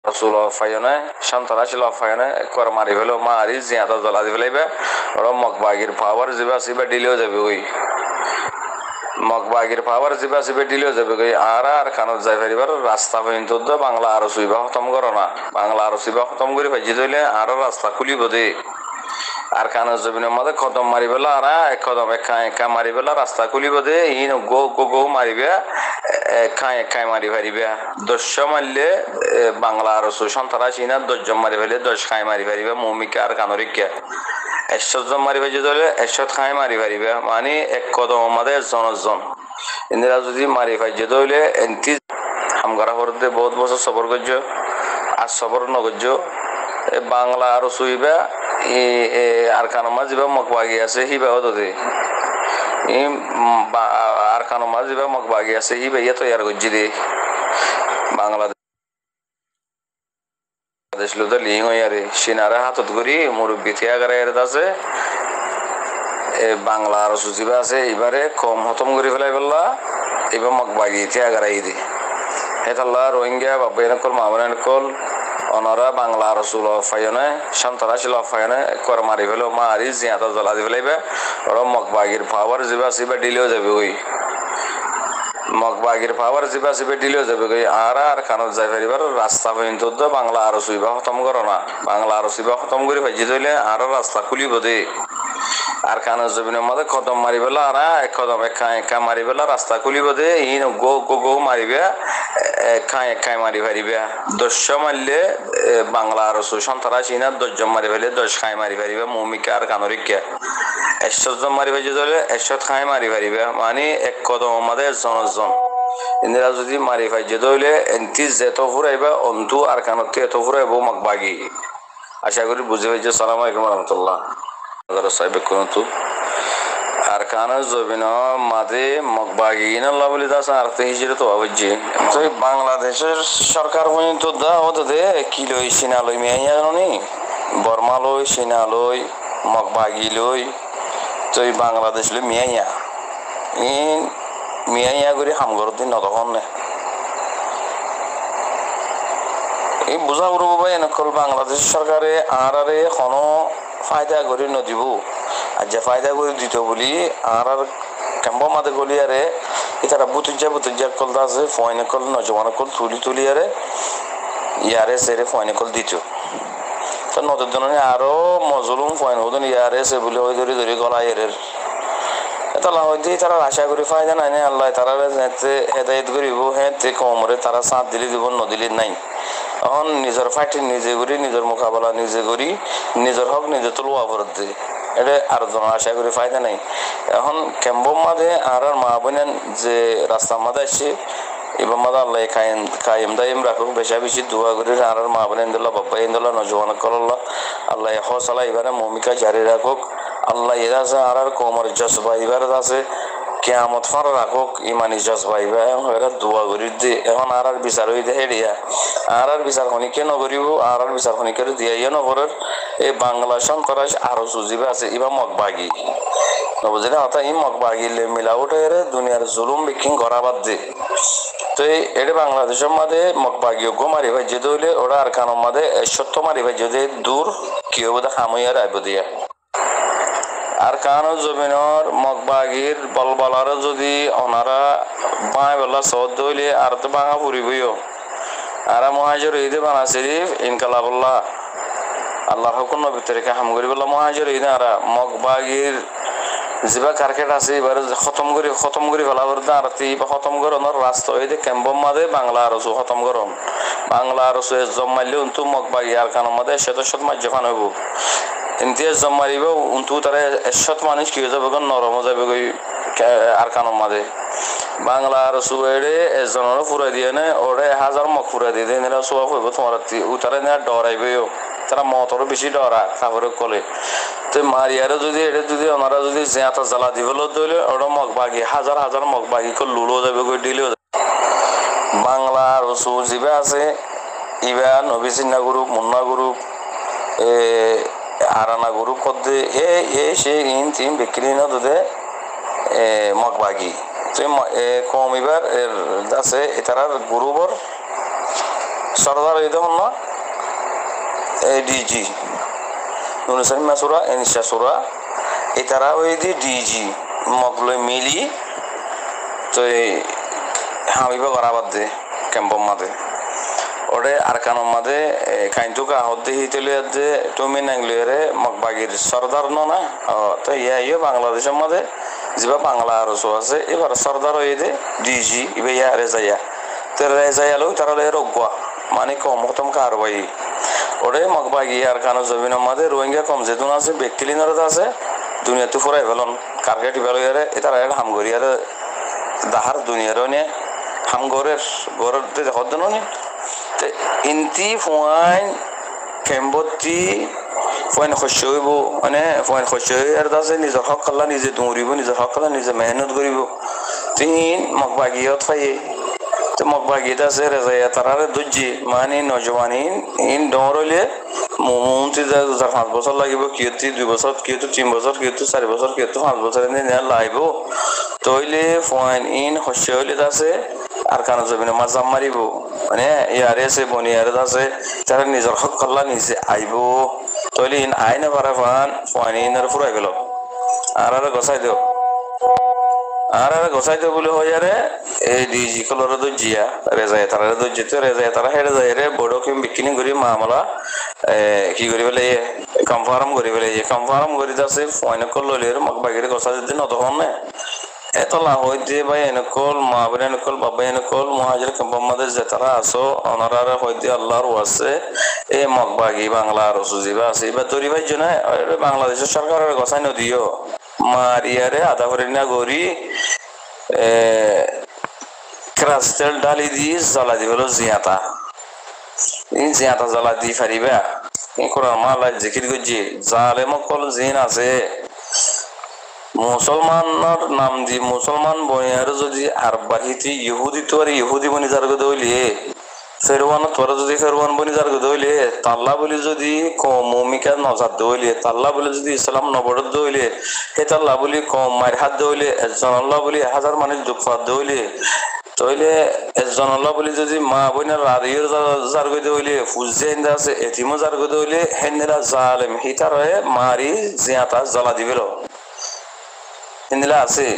Rasul fayone shantara shilo fayone ekbar mari velo mari ziyada জ্বলা দি ফেলাইবে ওরা মগবাগির পাওয়ার জিবা সিবা ডিলেও যাবে ওই মগবাগির পাওয়ার জিবা সিবা ডিলেও যাবে ওই আর কানত যাই ফেরিবার রাস্তা পর্যন্ত তো বাংলা আরো সুইবা খতম করো না বাংলা আরো সুইবা খতম করে ভাজি দিলে আরো রাস্তা খুলিব দে আর কানের জমিনের মধ্যে খতম মারি পেলা আর এক কদম একা মারি পেলা রাস্তা খুলিব দে ইন গো গো গো মারিবে খাই মারি ফারিবে 10 মারলে বাংলা আর সন্ত্রাসী না 10 মারি ফেলে 10 খাই মারি ফারিবে মৌমিকা আর কানরিকা 100 জন মারি ফেলে দিলে 100 খাই মারি ফারিবে মানে এক কদম আমাদের জনজন ইন্দিরা যদি মারি ফাইজে দিলে এন্তি আমগারা হরদে বহুত বছর সবর করছ আর সবর নগর্য বাংলা আর সুইবা আর কানমা যিবা মকবাগি আছে হিবা হদে আর কানমা যিবা মকবাগি আছে হিবা ইয়া তৈয়ার করছি দে বাংলাদেশ লুদা লিং হইয়ারে সিনারা হাতত করি মুরব্বী থিয়াগারা এর আছে বাংলা আর সুজিবা আছে এবারে কম খতম করে ফেলাই বললা এবার মকবাগি থিয়াগারাই দি হেতাল্লা রোহিঙ্গা বাবাইনকল মামুনানকল অনারা বাংলা রসুল ফাইনে সন্ত্রাস ফাইনে একবার মারি ফেলো মারি জিয়াতা জ্বলা দি ফেলাইবে ওরা মগবাগির পাওয়ার জিবা সিবা ডিলেও যাবে ওই মগবাগির পাওয়ার জিবা সিবা ডিলেও যাবে ওই আর কানত যাই ফেরিবার রাস্তা পর্যন্ত তো বাংলা আরো সুইবা খতম করো না বাংলা আরো সুইবা খতম করে ভাজি দিলে আরো রাস্তা খুলিব দে আর কানের জমিনের মধ্যে খতম মারি পেলা আর এক কদম একা মারি পেলা রাস্তা খুলিব দে ইন গো গো গো মারিবে খাই মারি ফারিবে 10 মারলে বাংলা আর সন্ত্রাসী না 10 মারি ফেলে 10 খাই মারি ফারিবে মৌমিকা আর কানরিকা 100 জন মারি ফেলে দিলে 100 খাই মারি ফারিবে মানে এক কদম আমাদের জনজন ইন্দিরা যদি মারি ফাইজে দিলে এন্তি যেত ফুরাইবা অন্তু আর কানতে এত ফুরাইব মগবাগি আশা করি বুঝে পাইছে সালাম আলাইকুম রহমতুল্লাহ সাহেব কোনতু আর কানের জমিন মাঝে মগবাগি ইনাল্লাহ বলি দাস আর তে হিজরে তো ভাবছি তো বাংলাদেশের সরকার পর্যন্ত দা হতে দে কিলই সিনা লই মিয়া জানি বর্মা লই সিনা লই মগবাগি লই তো বাংলাদেশ লই মিয়া ইন মিয়া করে হামগর দিন নতখন নে এই বুঝা উড়ব ভাই এনেকল বাংলাদেশ সরকারে আরে কোনো ফায়দা করে নদিব আর যে ফায়দা করে দিত বলি আর কেম্ব মাদে গলি আরে তারা বুতুজা কল আছে ফয়নে কল নজমান কল তুলি আরে ইয়ারে সেরে ফয়নে কল দিত তো নদের জন্য আরো মজলুম ফয়ন হদন ইয়ারে সে বলে ওই ধরে গলা এরের তালা হইতে তারা আশা করি ফায়দা নাই আল্লাহ তারা হেদায়ত করিব হেতে কমরে তারা সাথ দিলে দিব নদিলে নাই এখন নিজের ফাইটে নিজে করি নিজের মোকাবেলা নিজে করি নিজের হক নিজে তোলা অবরোধ দিয়ে এটা আরো জন আশা করি ফায়দা নাই এখন কেম্বর মাঝে আর মা বোনেন যে রাস্তার মাঝে আসছে এবার মাঝে আল্লাহ কায়েম দায়েম রাখুক বেশি দোয়া করি আর মা বোনেন দিল্লা বাবা ইন্দুল্লাহ নজওয়ান করল্লাহ আল্লাহ হসালা এবারে মমিকা জারি রাখুক আল্লাহ এর আছে আর কোমর জজবা এবার আছে কেয়ামত ফার রাখুক ইমানি জজবা এবার দোয়া করি দে এখন আর বিচার হয়ে দে হেরিয়া আর বিচার খনিকে নগরিব আর বিচার খনিকে দিয়াইয়া নগরের এই বাংলা সন্ত্রাস আরো সুজিবে আছে ইবা মগবাগি নবুঝলে অর্থাৎ এই মগবাগিলে মিলা উঠে দুনিয়ার জুলুম বিকিং করা বাদ দে তো এটা বাংলাদেশের মাঝে মগবাগি মারি ভাই যে হইলে ওরা আর কানোর মাঝে সত্য মারি ভাই যদি দূর কেউ বোধ খামইয়ার আইব দিয়া আর কানোর জমিনের মগবাগির বলবলার যদি ওনারা বাঁয় বেলা সহ্য হইলে আর তো ভাঙা ফুরিবইও আর মহাজর ঈদে বানা শরীফ ইনকালাবুল্লাহ আল্লাহর হুকুম নবী তরিকা হাম করি বললাম মহাজর ঈদে আর মগবাগির যিবা কার্কেট আছে এবার খতম করি ফেলাবার আর খতম করোনার রাস্তা হইতে কেম্বর মাঝে বাংলা আরসু খতম করন বাংলা আরসু জম মারলে উন্তু মগবাগি আর কানোর মাঝে শত মার্য ফান হইব ইন্তিয়া জম মারিব উন্তু তারা 100 মানুষ কি হয়ে যাবে নরম যাবে আর কানোর মাঝে বাংলা আর সুয়েড়ে এজনের ফুরাই দিয়ে নে ওরে 1000 মগ ফুরাই দিয়ে দেন সোয়া হইব তোমার উতারে না ডরাইবেও তারা মতরও বেশি ডরা খাবারে কলে তো মারিয়ারে যদি এটা যদি ওনারা যদি জিয়াতা জ্বালা দিবল দিলে ওরা মগবাগি হাজার মগবাগি করে লুলো যাবে করে দিলেও বাংলা রসু জিবে আছে ইবা নবী চিন্না গ্রুপ মুন্না গ্রুপ আরানা গ্রুপ করতে সে ইন তিন বিক্রি না দে মগবাগি কম এবার আছে এটার গ্রুপর সরদার এই দেখুন না ডিজি নুনসানি মাসুরা এনিসা সুরা এই তারা ওই দি ডিজি মগলই মিলি তো হামিবা বরাবর দে ক্যাম্পম মাদে ওরে আরকানম মাদে কাইন্তুকা হদ্দে হিতেলিয়া যে তুমি নাংলিয়ারে মগবাগির সরদার না তো ইয়ে বাংলাদেশের মাদে যেবা বাংলা আরসো আছে এবার সরদার হয়ে দে ডিজি ইবে ইয়া রেজাইয়া তো রেজাইয়ালো তারা রোগা মানে কম হতম কারবাই ওরে মগবাগি আরকানো জমিনের মাদে রোহিঙ্গা কম যেতুন আছে ব্যক্তিলিনার আছে দুনিয়াতে ফুরাই ফেলন কারগেটি ফেলারে তারা হামগরিয়ারে দাহার দুনিয়ার নিয়ে হামগরের গরের দেখত নি ইন্তি ফুয়াইন কেম্বতি ফুয়াইন শস্য হইব মানে ফুয়াইন শস্য আর আছে নিজৰ হক খালা নিজে দৌৰিব নিজৰ হক খালা নিজে মেহনত কৰিব তিন মগবাগিয়ত ফাইয়ে তো মগবাগিয়ত আছে রেজাইয়া তারারে দুজি মানে নজওয়ানিন ইন দৌড়লে মুমতি যার 5 বছর লাগিব কিয়তি 2 বছর কিয়তি 3 বছর কিয়তি 4 বছর কিয়তি 5 বছর এনে লাইব তইলে ফুয়াইন ইন শস্য হইলে আছে আর কানো জমিনে মাজাম মারিব মানে ইয়ারে আছে বনিয়ারে আছে তারা নিজের হক খালা নিজে আইব তইলে ইন আইনে পারাফান ফুয়াইন ইনার ফুরাই গেল আর গছাই দিও আর গছাই দিও বলে হয় আরে এই ডিজি কলর দজিয়া রেজায় তারা দজিতে রেজায় তারা হেডে যায় রে বড় কিম বিকিনি করি মামলা কি করি বলে কনফার্ম করি বলে কনফার্ম করি আছে ফুয়াইন কল লইলে মগবাগিরে গছা দিন তখন না এতলা হইতে ভাই এনেকল মা বলে এনেকল বাবা এনেকল মহাজির কম্পামাদের যে তারা আসো অনারার হইতে আল্লাহর ওয়াসে এই মগবাগি বাংলা রসুজিবা আছে এবার তরি ভাই জন্য বাংলাদেশের সরকারের গছাই নদীও মারিয়ারে আধা করে না গড়ি ক্রাস্টেল ডালি দি জ্বালা দিব জিয়াতা এই জিয়াতা জ্বালা দি ফারিবা এই কোরআন মালা জিকির করছি জালে মকল জিন আছে মুসলমানের নাম দি মুসলমান বনিয়ার যদি আর বাহিতি ইহুদি তো আর ইহুদি বনি যার গদে হইলে ফেরওয়ান তোর যদি ফেরওয়ান বনি যার গদে হইলে তাল্লা বলি যদি কৌমিকা নজার দইলে তাল্লা বলি যদি ইসলাম নবরত দইলে হে তাল্লা বলি কম মায়ের হাত দইলে একজন আল্লাহ বলি 1000 মানুষ দুঃখ হাত দইলে তইলে একজন আল্লাহ বলি যদি মা বইনার রাদিয়র যার গদে হইলে ফুজে ইন্দা আছে এতিমো যার গদে হইলে হেনেরা জালেম হিতারে মারি জিয়াতা জ্বালা দিবেল হিন্দিলা আছে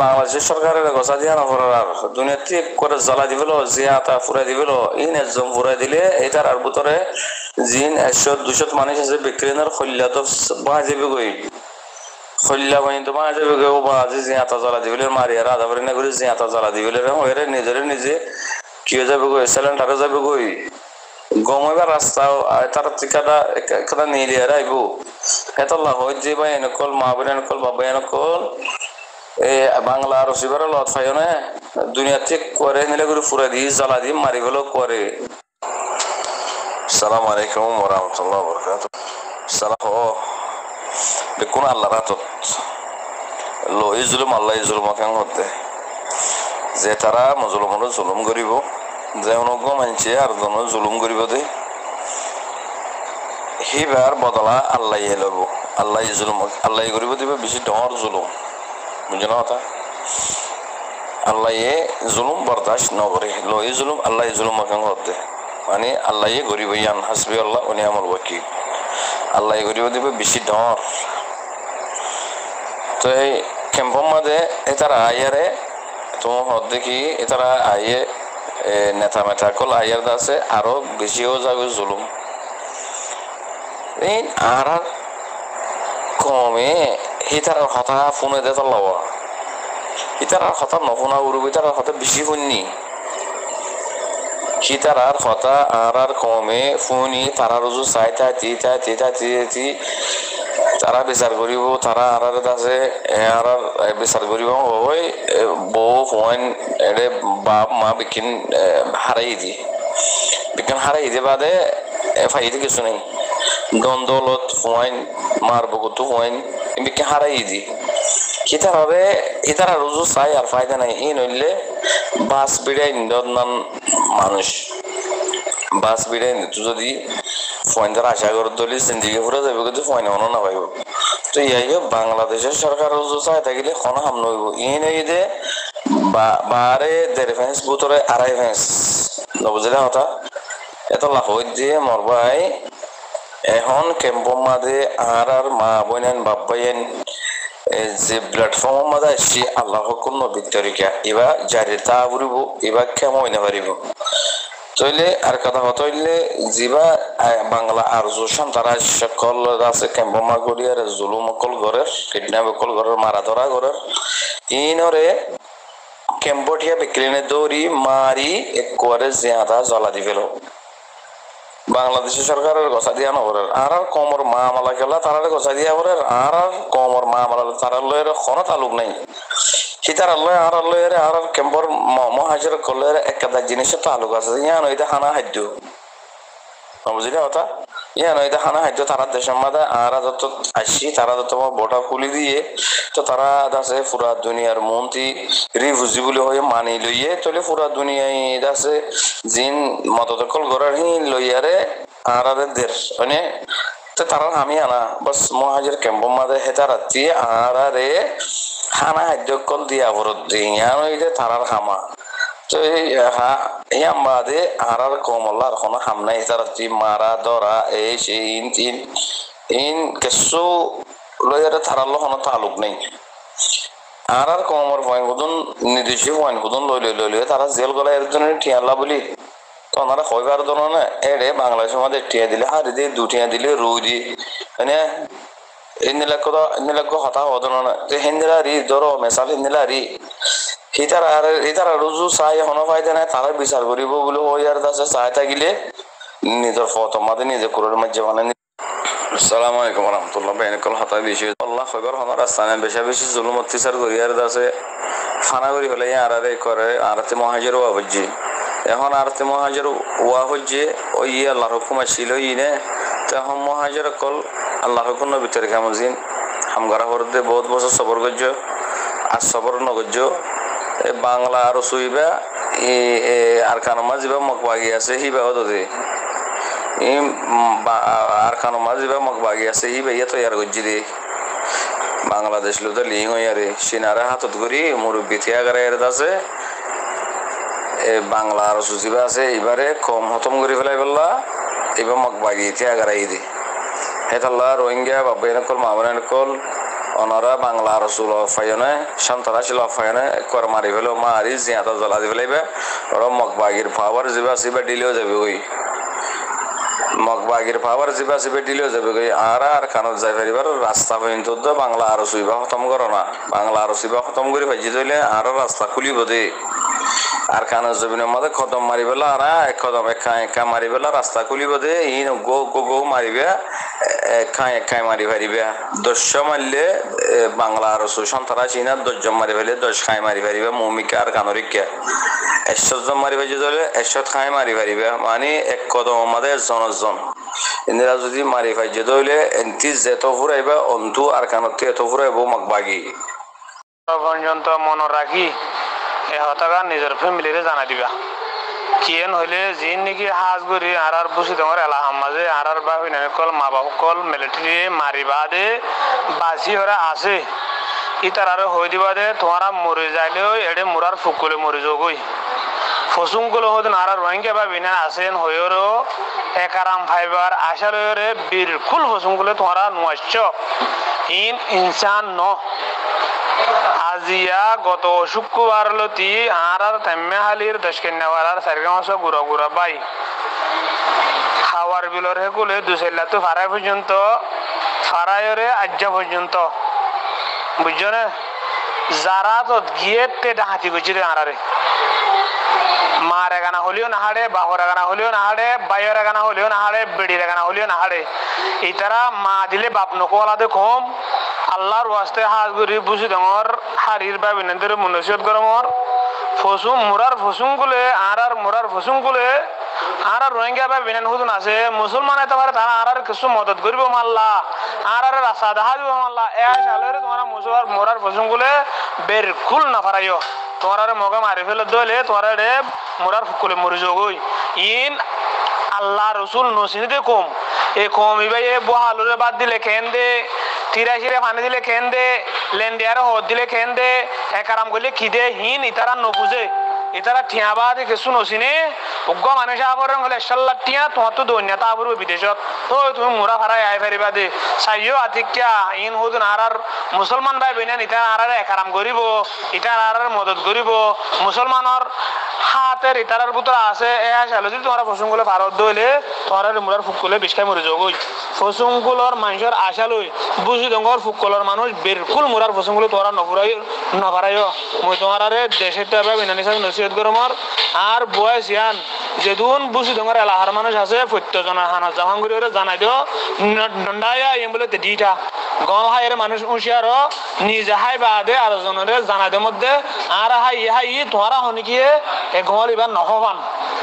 বাংলাদেশের সরকারের গছা দিয়া নপরার দুনিয়াতে করে জ্বালা দিবেল জিয়াতা ফুরাই দিবেল ইন একজন ফুরাই দিলে এটার আর ভিতরে জিন 100-200 মানুষ আছে বিক্রিনার খল্লা তো বাজেবে গই খল্লা বানি তো বাজেবে গো বাজে জিয়াতা জ্বালা দিবেল মারিয়ার আধা করে না করে জিয়াতা জ্বালা দিবেল ওরে নিজে কি হয়ে যাবে গো সিলিন্ডারে যাবে গই গমইবার রাস্তা তার ঠিকাটা একটা নিয়ে আইব এতলা হয় যে ভাই এনেকল মা বোন এনেকল বাবা এনেকল বাংলা রসিবার লত ফাইও না দুনিয়াতে করে নিলে করে ফুরা দিয়ে জ্বালা দিয়ে মারি গেল করে আসসালামু আলাইকুম ওয়া রাহমাতুল্লাহি ওয়া বারাকাতুহু সালাম দেখুন আল্লাহ রাতত লো ইজলুম আল্লাহ ইজলুম কাং হতে যে তারা মুসলমানর জুলুম করিব যে অনজ্ঞ মানছে আর জন জুলুম করিব দে হিবার বদলা আল্লাহ লব আল্লাহ জুলুম আল্লাহ করিব দিবে বেশি ডর জুলুম বুঝে না কথা আল্লাহ জুলুম বরদাস্ত নকরে লো জুলুম আল্লাহ জুলুম কাং হতে মানে আল্লাহ গরিব ইয়ান হাসবি আল্লাহ ওয়া নি'মাল ওয়াকিল আল্লাহ গরিব দিবে বেশি ডর তো এই ক্যাম্পর মধ্যে এটারা আয়ারে তো দেখি এটারা আইয়ে নেতা মেতা কল আয়ার আছে আরো বেশিও যাবে জুলুম এই আর কমে হিতার হতা ফোনে দে লওয়া হিতার হতা নফোনা উড়ব হিতার হতা বেশি শুননি হিতার হতা আর কমে ফোনি তারা রুজু চাইতা তি তারা বিচার করিব তারা আর আছে আর বিচার করিব ওই বউ ফোন এড়ে বাপ মা বিকিন হারাই দি বিজ্ঞান হারাই দিয়ে বাদে ফাইদে কিছু নেই দ্বন্দ্বলত ফোন মার বকুতু ফোন বিজ্ঞান হারাই দি কিতার হবে ইতারা রুজু চাই আর ফায়দা নাই ই নইলে বাস বিড়াই নান মানুষ বাস বিড়াই নিতু যদি ফোন দ্বারা আশা করে দলি জিন্দিগি ঘুরে যাবে কিন্তু ফোন অনো না পাইব তো ইয়াইও বাংলাদেশের সরকার রুজু চাই থাকিলে খন হাম নইব ই নই দে বারে 1.5 ফেন্স বুতরে 2.5 ফেন্স নবুঝিলা কথা এত লাভ যে মোর ভাই এখন ক্যাম্পর মাঝে আর মা বোনেন বাপ ভাইয়েন যে প্ল্যাটফর্ম মাঝে আসছি আল্লাহ হুকুম নবীর তরিকা এবার জারিতা উড়িব এবার কেমন হইতে পারিব তইলে আর কথা হতো হইলে যিবা বাংলা আরজু সন্তারা সকল আছে ক্যাম্পমা গড়িয়ার জুলুম অকল ঘরের কিডন্যাপ অকল ঘরের মারা ধরা ঘরের ইনরে ক্যাম্পটিয়া বিক্রিনে দৌড়ি মারি একবারে জিয়াদা জ্বলা দি ফেলো বাংলাদেশের সরকারের গছা দিয়া নগরের আর কমর মা মালা গেলা তারারে গছা দিয়া পরের আর কমর মা মালা তারার লয়ের কোনো তালুক নাই সীতার আল্লাহ আর আল্লাহের আর কেম্বর মহাজের কলের একটা জিনিসের তালুক আছে ইয়া নইতে হানা খাদ্য বুঝলি কথা ইয়া নইতে হানা খাদ্য তারা দেশের মাঝে আর যত আসছি তারা যত বটা খুলি দিয়ে তো তারা আছে পুরা দুনিয়ার মন্ত্রী রিফিউজি বলে হয়ে মানি লইয়ে তলে পুরা দুনিয়ায় আছে জিন মদতকল গড়ার হিন লইয়ারে আর দের মানে তো তারা আমি আনা বাস মহাজের ক্যাম্পর মাঝে হেতারাত্রি আর খানা খাদ্য কল দিয়া বরত দিয়া নইতে তারার খামা তো এই আমাদে আর কমলার কোনো হাম নাই তারাত্রি মারা ধরা এই সেই ইন তিন ইন কিছু লইয়ারে তারার কোনো তালুক নেই আর কমর পয়েন্ট কুদুন নির্দিষ্ট পয়েন্ট কুদুন লইলে তারা জেল গলা এর জন্য টিয়াল্লা বলি তো ওনারা কয়বার ধরো না এড়ে বাংলাদেশের মধ্যে টিয়া দিলে হারি দিয়ে দুটিয়া দিলে রুই দি মানে ইন্দিলাক হতা হতো না যে হিন্দিলারি ধরো মেসাল হিন্দিলারি হিতারা রুজু চাই এখনো পাইতে নাই তারা বিচার করিব বলে ওই আর আছে চাই থাকিলে নিজের ফটো মাঝে নিজে কুরের মাঝে মানে আসসালামু আলাইকুম রহমতুল্লাহ বেনকল হাতা বেশি আল্লাহ খবর হনার স্থানে বেশি বেশি জুলুম অত্যাচার করি আর আছে ফানা করি হলে আরারে করে আরতে মহাজের ওয়া হজ্জি এখন আরতে মহাজের ওয়া হজ্জি ওই আল্লাহর হুকুম আসিল ইনে তখন মহাজের কল আল্লাহর হুকুম ভিতরে কামজিন হামগারা হরদে বহুত বছর সবর গজ্জ আর সবর নগজ্জ বাংলা আর সুইবা আর কানমা যিবা মকবাগি আছে হিবা হদে আর খানো মাঝিবা মগ বাগি আছে ই ভাইয়া তৈয়ার করছি রে বাংলাদেশ লোক লিং হইয়ারে সিনারা হাতত করি মুরব্বী থিয়াগারে এর আছে বাংলা আর সুচিবা আছে এবারে কম হতম করে ফেলাই বললা এবার মগ বাগি থিয়াগারাই দি হেতাল্লা রোহিঙ্গা বাবা কল মামুন কল অনরা বাংলা আর সুল ফাইনে সন্তারা ছিল ফাইনে কর মারি ফেলো মারি জিয়াতা জ্বলা দি ফেলাইবে ওরা মগ বাগির পাওয়ার যিবা সিবা ডিলেও যাবে ওই মগবাগির পাওয়ার যিবা সিবে দিলেও যাবে আর কানত যাই পারিবার রাস্তা পর্যন্ত বাংলা আর সুইবা খতম করো না বাংলা আর সুইবা খতম করে ভাজি দিলে আর রাস্তা খুলিব দে আর কানত জমিনের মধ্যে খতম মারি পেলা আর এক কদম একা মারি পেলা রাস্তা খুলিব দে ই গো মারিবে একাই মারি পারিবে 10 মারলে বাংলা আর সন্তারা চিনা 10 মারি ফেলে 10 খাই মারি পারিবে মৌমিকা আর কানরিকা 100 মারি ভাজি দিলে 100 খাই মারি পারিবে মানে এক কদম মাঝে জনজন ইন্দিরা যদি মারি ভাজি দিলে এন্টি যেত ফুরাইবা অন্তু আর কানতে এত ফুরাইব মগবাগি পর্যন্ত মনে রাখি এ হতাকা নিজের ফ্যামিলিরে জানা দিবা কিয়েন হইলে জিন নাকি হাজ করি আর বসে তোমার এলাহার মাঝে আর বা কল মা বাবা কল মিলিটারি মারিবা দে বাসি হরা আছে ইতার আর হয়ে দিবা দে তোমারা মরে যাইলেও এডে মোরার ফুকলে মরে যোগই ফসুংগুলো হদিন আর রোহিঙ্গা বা বিনা আসেন হয়েরও একারাম ফাইবার আশারে বিলকুল ফসুংগুলো তোমারা নষ্ট ইনসান ন আজিয়া গত শুক্রবার লতি আর তেম্মে হালির 10 কেন্নাওয়ালার 4 মাস গুড়া বাই খাওয়ার বিলর হেকুলে 2 তো ফারাই পর্যন্ত ফারাইরে আজ্জা পর্যন্ত বুঝছো না যারা তো গিয়ে তে হাতি গুছিরে আরারে মারে গানা হলিও না হাড়ে বাহরে গানা হলিও না হাড়ে বাইরে গানা হলিও না হাড়ে বেড়ির গানা হলিও না হাড়ে এই তারা মা দিলে বাপ নকোলা দে কম আল্লাহর ওয়াস্তে হাজ গরি বুঝি দঙর হারির বা বিনন্দের মনসিয়ত গরমর ফসুম মুরার ফসুম গুলে আর মুরার ফসুম গুলে আর রোহিঙ্গা বা বিনান হুদুন আছে মুসলমান এত পারে তারা আর কিছু মদত করিব মাল্লা আর রাস্তা দেখা দিব মাল্লা এ সালের তোমরা মুসলমান মুরার ফসুম গুলে বের খুল না ফারাইও তোমার মগা মারি ফেলে দলে তোমার মুরার ফুকুলে মরি যোগই ইন আল্লাহ রসুল নসিনিতে কম এ কম ইবাই এ বহালুরে বাদ দিলে কেন দে তিরাশিরে পানি দিলে কেন দে লেন্ডিয়ারে হদ দিলে কেন দে একারাম করলে কি দে হিন ইতারা নবুঝে ইতারা ঠিয়াবাদে কিছু নসিনে উগ্র মানুষ আবর হলে সাল্লাহ টিয়া তোমার তো দৈন্য তা আবর বিদেশত তো তুমি মোরা ভাড়ায় আই ফেরিবা দে চাইও আতিকা ইন হুদুন আর মুসলমান ভাই বইনা ইটা আর একারাম করিব ইটা আর মদত করিব মুসলমানের হাতের ইটারার ভিতর আছে এ আসালে যদি তোমরা ফসুনগুলো ভারত দইলে তোমরা মুরার ফুকলে বিষ্কায় মরে যাবই ফসুনগুলোর মানুষের আশা লই বুঝি দঙ্গর ফুকলর মানুষ বিলকুল মুরার ফসুনগুলো তোমরা নভরাইও মই তোমারে দেশের টাইবা বিনানি সাহেব নসিহত গরমর আর বয়স ইয়ান যেদুন বুঝি দঙ্গর এলাহার মানুষ আছে প্রত্যেকজন হানা জাহান করে জানাই দিও দণ্ডায়া এম বলে দিটা গল হাইয়ের মানুষ উশিয়ার নিজে হাই বাদে আর জনের জানাই দেওয়ার মধ্যে আর হাই হাই তোমরা হনিকিয়ে এ গল এবার নহবান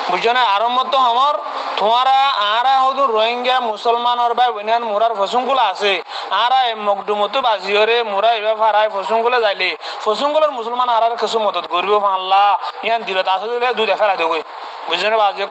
বুঝছো না আর মতো আমার তোমারা আর হদু রোহিঙ্গা মুসলমানের ভাই বোনান মোরার ফসুনগুলো আছে আর মকডুমতো বাজিওরে মোরা এবার ফারাই ফসুনগুলো যাইলে ফসুনগুলোর মুসলমান আর কিছু মদত করবো আল্লাহ ইয়ান দিল তা দুই দেখা রাখবে বুঝছো না বাজি